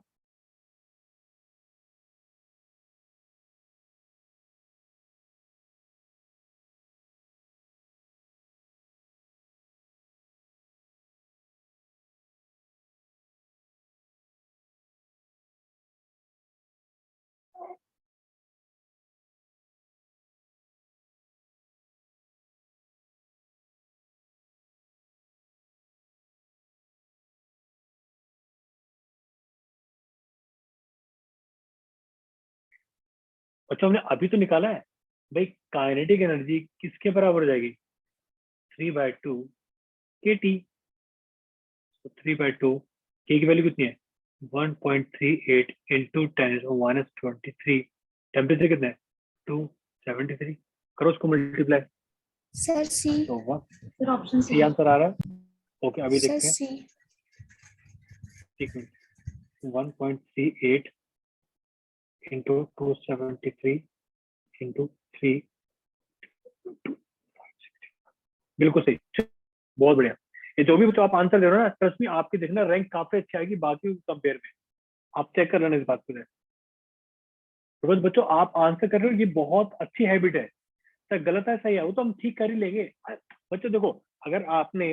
बच्चों हमने अभी तो निकाला है भाई, काइनेटिक एनर्जी किसके बराबर हो जाएगी, 3/2 kT। 3/2 k की वैल्यू कितनी है, 1.38 इंटू 10⁻23। टेम्परेचर कितना है, 273, करो उसको मल्टीप्लाई। Sir, C. तो Sir, option सी C. आंसर आ रहा है, ओके अभी Sir, देखते हैं, C. एक मिनट, 1.38 इंटू 273 इंटू 3, बिल्कुल सही, बहुत बढ़िया। ये जो भी बच्चों आप आंसर दे रहे हो ना, ट्रस्ट में आपकी देखना रैंक काफी अच्छी आएगी बाकी कंपेयर में, आप चेक कर लेना इस बात को। तो बस बच्चों आप आंसर कर रहे हो, ये बहुत अच्छी हैबिट है। सर गलत है सही है वो तो हम ठीक कर ही लेंगे। बच्चों देखो, अगर आपने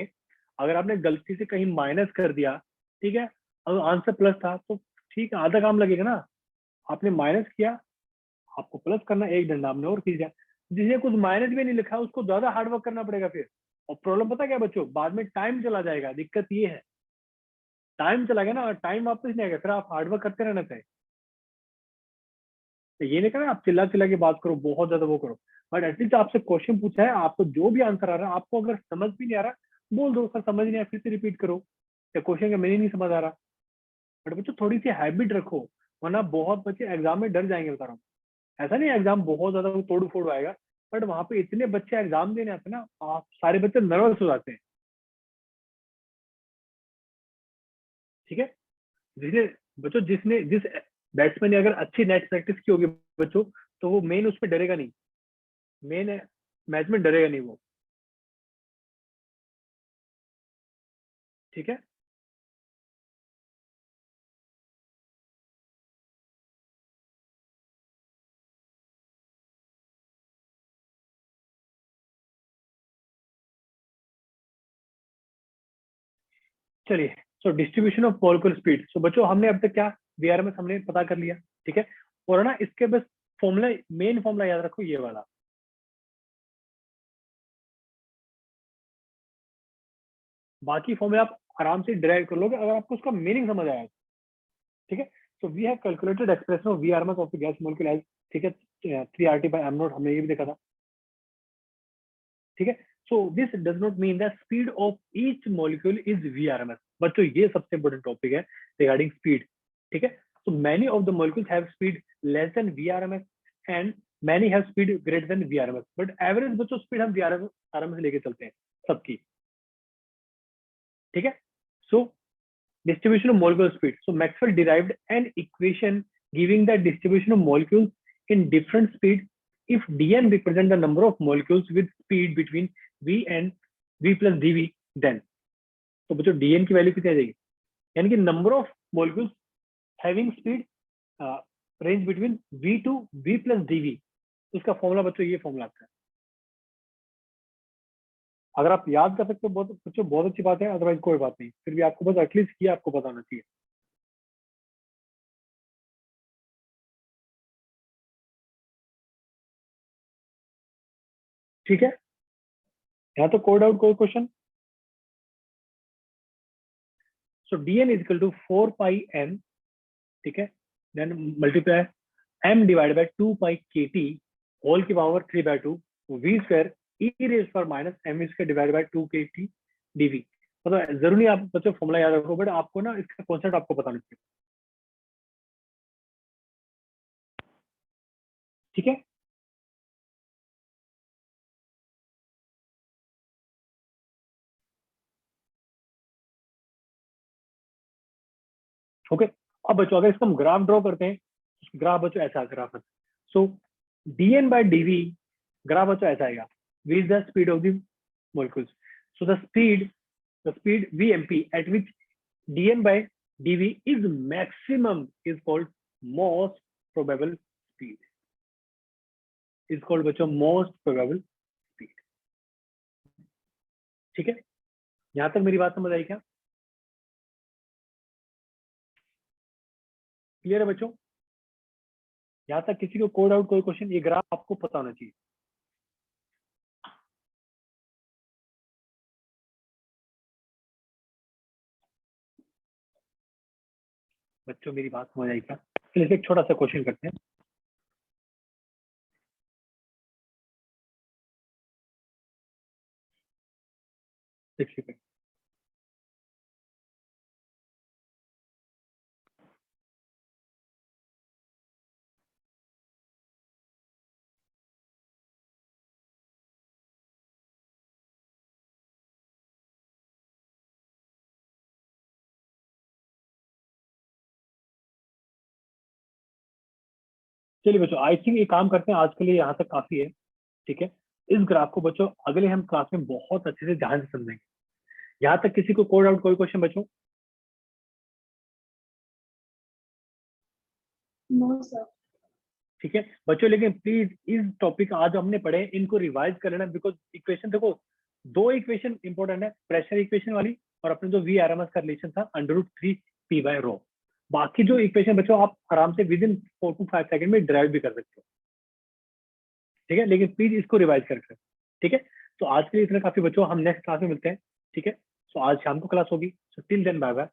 अगर आपने गलती से कहीं माइनस कर दिया, ठीक है, और आंसर प्लस था तो ठीक है, आधा काम लगेगा ना। आपने माइनस किया, आपको प्लस करना एक डिनोमिनेटर कीजिए, जिसने कुछ माइनस भी नहीं लिखा उसको ज्यादा हार्डवर्क करना पड़ेगा फिर। और प्रॉब्लम पता क्या बच्चों, बाद में टाइम चला जाएगा, दिक्कत ये है टाइम चला गया ना, और टाइम वापस नहीं आएगा, फिर आप हार्डवर्क करते रहना चाहिए। तो ये नहीं करना आप चिल्ला चिल्ला के बात करो, बहुत ज्यादा वो करो, बट एटलीस्ट आपसे क्वेश्चन पूछा है, आपको जो भी आंसर आ रहा है, आपको अगर समझ भी नहीं आ रहा बोल दो सर समझ नहीं आया, फिर से रिपीट करो, या क्वेश्चन का मीनिंग नहीं समझ आ रहा। बट बच्चों थोड़ी सी हैबिट रखो, वरना बहुत बच्चे एग्जाम में डर जाएंगे, बता रहा हूँ। ऐसा नहीं एग्जाम बहुत ज्यादा तोड़ फोड़ आएगा, बट वहां पे इतने बच्चे एग्जाम देने आते हैं ना, आप सारे बच्चे नर्वस हो जाते हैं। ठीक है, जिसने बच्चों जिसने जिस बैट्समैन ने अगर अच्छी नेट प्रैक्टिस की होगी बच्चों, तो वो मेन उस पर डरेगा नहीं, मेन मैच में डरेगा नहीं वो। ठीक है, चलिए। So distribution of molecular speed, so बच्चों हमने अब तक क्या वीआरएमएस हमने पता कर लिया। ठीक है, और ना इसके बस फॉर्मूला, मेन फॉर्मूला याद रखो ये वाला, बाकी फॉर्मूला आप आराम से ड्राइव कर लोगे अगर आपको उसका मीनिंग समझ आया। ठीक है, so we have calculated expression of VRMS of the gas molecule as, ठीक है, 3 RT by m नॉट, हमने ये भी देखा था। ठीक है, so this does not mean the speed of each molecule is VRMS. बच्चों ये सबसे इंपॉर्टेंट टॉपिक है रिगार्डिंग स्पीड। ठीक है, so many of the molecules have speed less than VRMS and many have speed greater than VRMS, but average बच्चों speed हम VRMS लेके चलते हैं सबकी। ठीक है, सो distribution of molecular speed. So Maxwell derived an equation giving the distribution of molecules in different speed if dn represent the number of molecules with speed between v and v plus dv, then तो बच्चों dn की value कितनी आ जाएगी, यानी कि number of molecules having speed range between v to v plus dv, उसका formula बच्चों ये फॉर्मूला आता है। अगर आप याद कर सकते हो बहुत बच्चों बहुत अच्छी बात है, अदरवाइज कोई बात नहीं, फिर भी आपको बस एटलीस्ट ये आपको पता होना चाहिए। ठीक है, यहाँ तो कोड आउट कोई question. So dn is equal to 4 pi m, ठीक है, then multiply m divide by 2 pi kt whole की power 3 by 2 v square e raise पर minus m square divide by 2 kt dv। मतलब जरूरी नहीं आप बच्चों फॉर्मूला याद रखो, बट आपको ना इसका कॉन्सेप्ट आपको पता नहीं चाहिए। ठीक है, ओके। अब बच्चों अगर इसका हम ग्राफ ड्रॉ करते हैं, ग्राफ बच्चों ऐसा ग्राफ है। सो dn बाय dv ग्राफ बच्चों ऐसा आएगा, v is the speed of the molecules, so the speed vmp at which dn by dv is maximum is called most probable speed, is called बच्चों most probable speed। ठीक है, यहां तक मेरी बात समझ आई क्या, क्लियर है बच्चों? यहां तक किसी को कोड आउट कोई क्वेश्चन, ये ग्राफ आपको पता होना चाहिए। बच्चों मेरी बात समझ आई क्या? चलिए एक छोटा सा क्वेश्चन करते हैं। देखिए चलिए बच्चों, आई थिंक ये काम करते हैं आज के लिए, यहाँ तक काफी है। ठीक है, इस ग्राफ को बच्चों अगले हम क्लास में बहुत अच्छे से ध्यान से समझेंगे। यहाँ तक किसी को कोड आउट कोई क्वेश्चन बच्चों? No, sir. ठीक है बच्चों, लेकिन प्लीज इस टॉपिक आज हमने पढ़े इनको रिवाइज कर लेना, बिकॉज इक्वेशन देखो, दो इक्वेशन इंपॉर्टेंट है, प्रेशर इक्वेशन वाली और अपने जो वी आर एम एस का रिलेशन था √3 p/ρ। बाकी जो इक्वेशन बच्चों आप आराम से विद इन 4 to 5 सेकंड में ड्राइव भी कर सकते हो। ठीक है, लेकिन प्लीज इसको रिवाइज कर कर, ठीक है। तो आज के लिए इतना काफी बच्चों, हम नेक्स्ट क्लास में मिलते हैं, ठीक है। तो आज शाम को क्लास होगी, so till then bye bye.